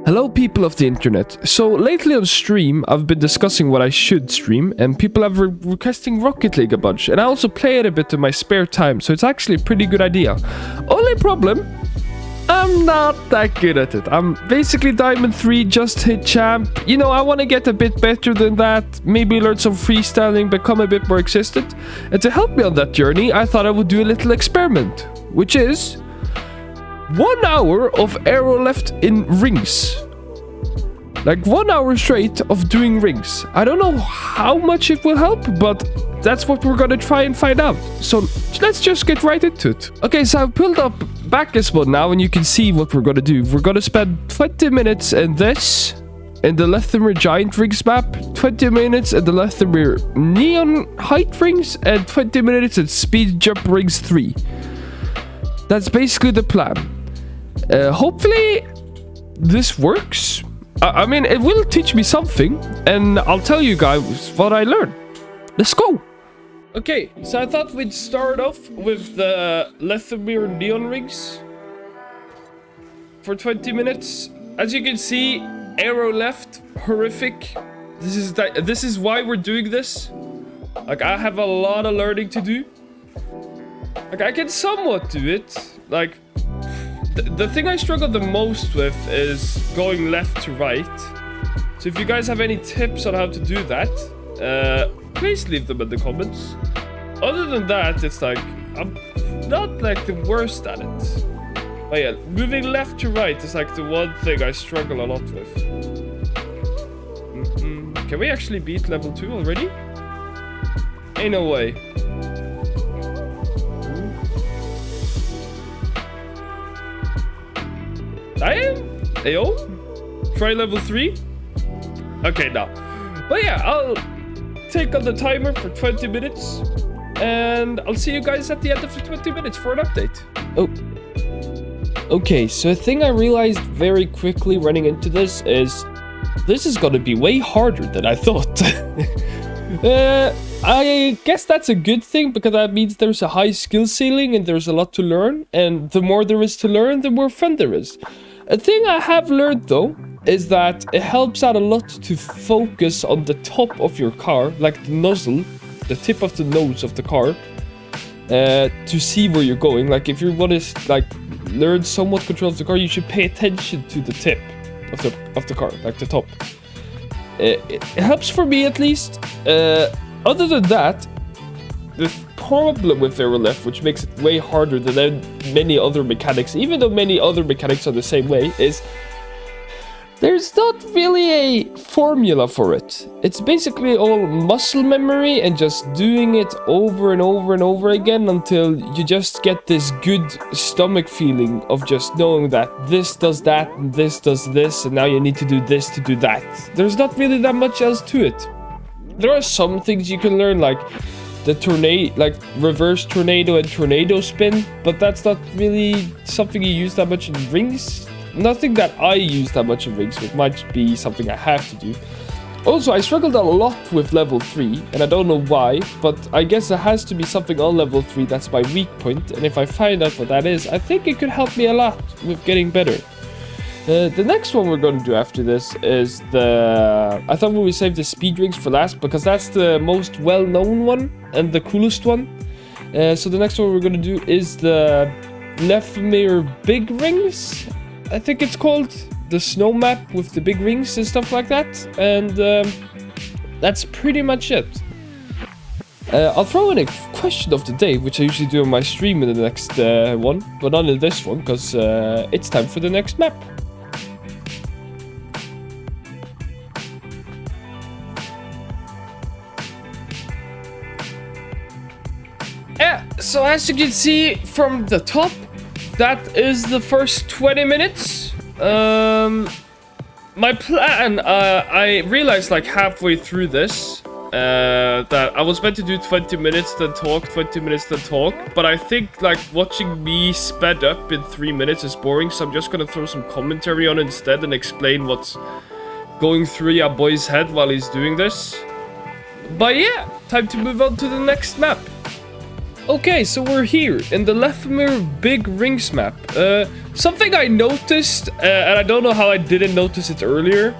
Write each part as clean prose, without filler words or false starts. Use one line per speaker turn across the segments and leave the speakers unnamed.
Hello people of the internet. So lately on stream I've been discussing what I should stream and people have requesting Rocket League a bunch, and I also play it a bit in my spare time, so it's actually a pretty good idea. Only problem, I'm not that good at it. I'm basically Diamond 3, just hit champ. You know, I want to get a bit better than that, maybe learn some freestyling, become a bit more consistent. And to help me on that journey, I thought I would do a little experiment, which is 1 hour of airroll left in rings. Like 1 hour straight of doing rings. I don't know how much it will help, but that's what we're gonna try and find out. So let's just get right into it. Okay, so I've pulled up Bacchus mode now, and you can see what we're gonna do. We're gonna spend 20 minutes in this, in the Lethamyr Giant Rings map, 20 minutes in the Lethamyr Neon Height Rings, and 20 minutes in Speed Jump Rings 3. That's basically the plan. Hopefully this works. I mean, it will teach me something, and I'll tell you guys what I learned. Let's go. Okay, so I thought we'd start off with the Lethamyr Neon Rings for 20 minutes. As you can see, arrow left, horrific. This is why we're doing this. Like, I have a lot of learning to do. Like, I can somewhat do it. Like, the thing I struggle the most with is going left to right. So if you guys have any tips on how to do that, please leave them in the comments. Other than that, it's like, I'm not like the worst at it. But yeah, moving left to right is like the one thing I struggle a lot with. Can we actually beat level 2 already? Ain't no way. Damn! Ayo? Try level 3? Okay, now. But yeah, I'll take on the timer for 20 minutes. And I'll see you guys at the end of the 20 minutes for an update. Oh. Okay, so a thing I realized very quickly running into this is gonna be way harder than I thought. I guess that's a good thing, because that means there's a high skill ceiling and there's a lot to learn. And the more there is to learn, the more fun there is. A thing I have learned though is that it helps out a lot to focus on the top of your car, like the nozzle, the tip of the nose of the car, to see where you're going. Like, if you want to like learn somewhat control of the car, you should pay attention to the tip of the car, like the top. It helps for me at least. Other than that, the problem with airroll left, which makes it way harder than many other mechanics, even though many other mechanics are the same way, is there's not really a formula for it. It's basically all muscle memory and just doing it over and over and over again until you just get this good stomach feeling of just knowing that this does that and this does this, and now you need to do this to do that. There's not really that much else to it. There are some things you can learn, like the tornado, like reverse tornado and tornado spin, but that's not really something you use that much in rings. Nothing that I use that much in rings, so it might be something I have to do. Also, I struggled a lot with level 3, and I don't know why, but I guess there has to be something on level 3 that's my weak point, and if I find out what that is, I think it could help me a lot with getting better. The next one we're going to do after this is I thought we would save the speed rings for last, because that's the most well-known one and the coolest one. So the next one we're going to do is the Lethamyr Big Rings, I think it's called. The snow map with the big rings and stuff like that. And that's pretty much it. I'll throw in a question of the day, which I usually do on my stream in the next one, but not in this one, because it's time for the next map. Yeah, so as you can see from the top, that is the first 20 minutes. My plan, I realized like halfway through this, that I was meant to do 20 minutes, then talk, 20 minutes, then talk. But I think like watching me sped up in 3 minutes is boring, so I'm just gonna throw some commentary on it instead and explain what's going through your boy's head while he's doing this. But yeah, time to move on to the next map. Okay, so we're here in the Lefmer Big Rings map. Something I noticed, and I don't know how I didn't notice it earlier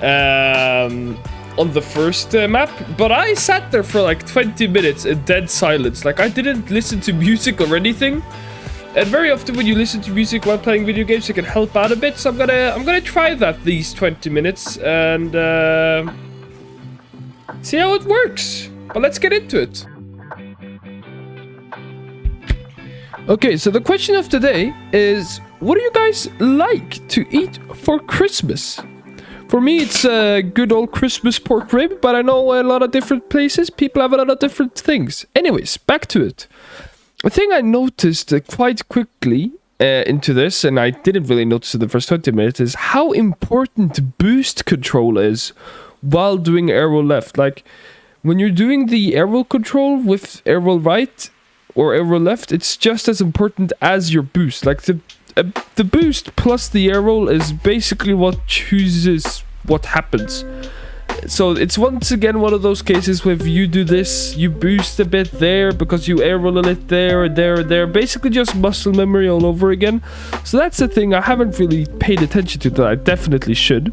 on the first map, but I sat there for like 20 minutes in dead silence. Like, I didn't listen to music or anything. And very often when you listen to music while playing video games, it can help out a bit. So I'm gonna try that these 20 minutes and see how it works. But let's get into it. Okay, so the question of today is, what do you guys like to eat for Christmas? For me, it's a good old Christmas pork rib, but I know a lot of different places, people have a lot of different things. Anyways, back to it. A thing I noticed quite quickly into this, and I didn't really notice in the first 20 minutes, is how important boost control is while doing airroll left. Like, when you're doing the airroll control with airroll right, or airroll left, it's just as important as your boost. Like the boost plus the airroll is basically what chooses what happens. So it's once again one of those cases where if you do this, you boost a bit there because you airroll a bit there. Basically just muscle memory all over again. So that's the thing I haven't really paid attention to that I definitely should.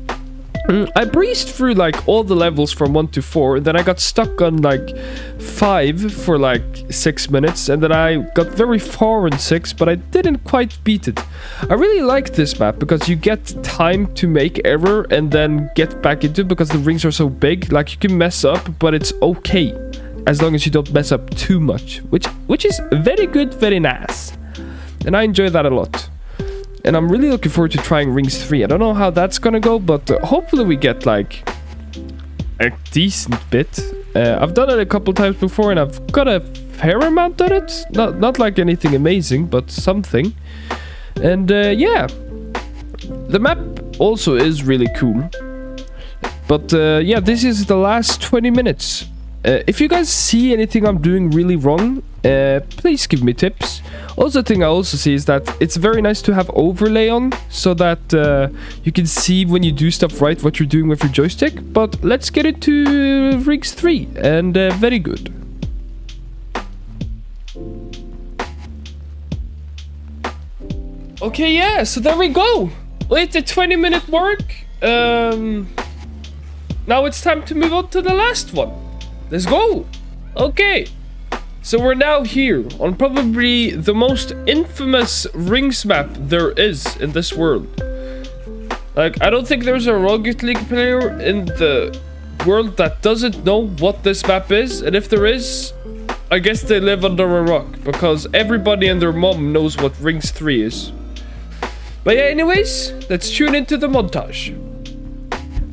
I breezed through like all the levels from 1 to 4, and then I got stuck on like 5 for like 6 minutes, and then I got very far on 6, but I didn't quite beat it. I really like this map because you get time to make error and then get back into it because the rings are so big. Like, you can mess up, but it's okay as long as you don't mess up too much, which is very good, very nice, and I enjoy that a lot. And I'm really looking forward to trying Rings 3. I don't know how that's gonna go, but hopefully we get, like, a decent bit. I've done it a couple times before, and I've got a fair amount on it. Not like anything amazing, but something. And, yeah. The map also is really cool. But, yeah, this is the last 20 minutes. If you guys see anything I'm doing really wrong, please give me tips. Also, the thing I also see is that it's very nice to have overlay on, so that you can see when you do stuff right what you're doing with your joystick. But let's get into Rings 3, and very good. Okay, yeah, so there we go. With the 20-minute mark, now it's time to move on to the last one. Let's go. Okay. So we're now here on probably the most infamous Rings map there is in this world. Like, I don't think there's a Rocket League player in the world that doesn't know what this map is. And if there is, I guess they live under a rock, because everybody and their mom knows what Rings 3 is. But yeah, anyways, let's tune into the montage.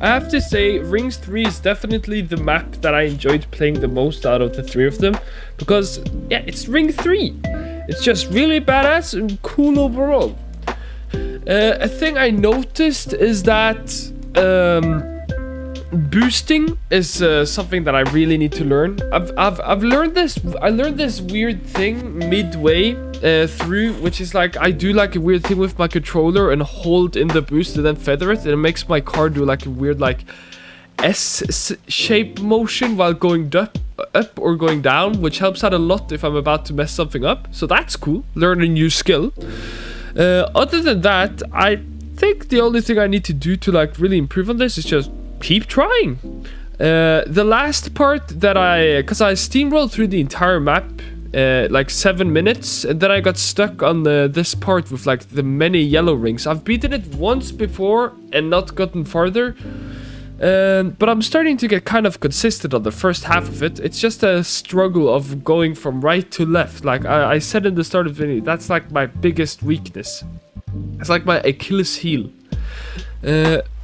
I have to say, Rings 3 is definitely the map that I enjoyed playing the most out of the 3 of them. Because, yeah, it's Ring 3. It's just really badass and cool overall. A thing I noticed is that boosting is something that I really need to learn. I've learned this. I learned this weird thing midway through, which is like I do like a weird thing with my controller and hold in the boost and then feather it, and it makes my car do like a weird like S-shape motion while going up or going down, which helps out a lot if I'm about to mess something up. So that's cool. Learn a new skill. Other than that, I think the only thing I need to do to like really improve on this is just keep trying. The last part that because I steamrolled through the entire map like 7 minutes, and then I got stuck on this part with like the many yellow rings. I've beaten it once before and not gotten farther, but I'm starting to get kind of consistent on the first half of it. It's just a struggle of going from right to left. Like I said in the start of the video, that's like my biggest weakness. It's like my Achilles heel.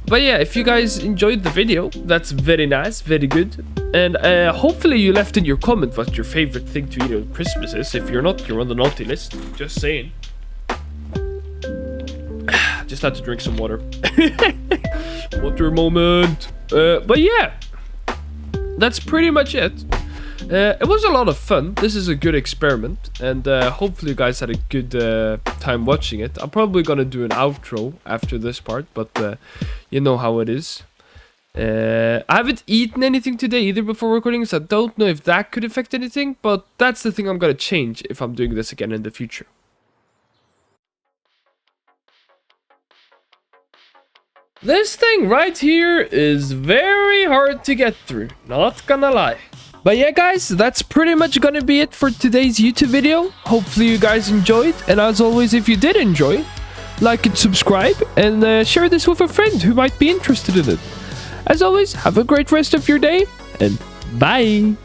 But yeah, if you guys enjoyed the video, that's very nice, very good. And hopefully you left in your comment what your favorite thing to eat on Christmas is. If you're not, you're on the naughty list. Just saying. Just had to drink some water. Water moment. But yeah, that's pretty much it. It was a lot of fun. This is a good experiment, and hopefully you guys had a good time watching it. I'm probably gonna do an outro after this part, but you know how it is. I haven't eaten anything today either before recording, so I don't know if that could affect anything, but that's the thing I'm gonna change if I'm doing this again in the future. This thing right here is very hard to get through, not gonna lie. But yeah, guys, that's pretty much gonna be it for today's YouTube video. Hopefully you guys enjoyed, and as always, if you did enjoy, like and subscribe, and share this with a friend who might be interested in it. As always, have a great rest of your day, and bye!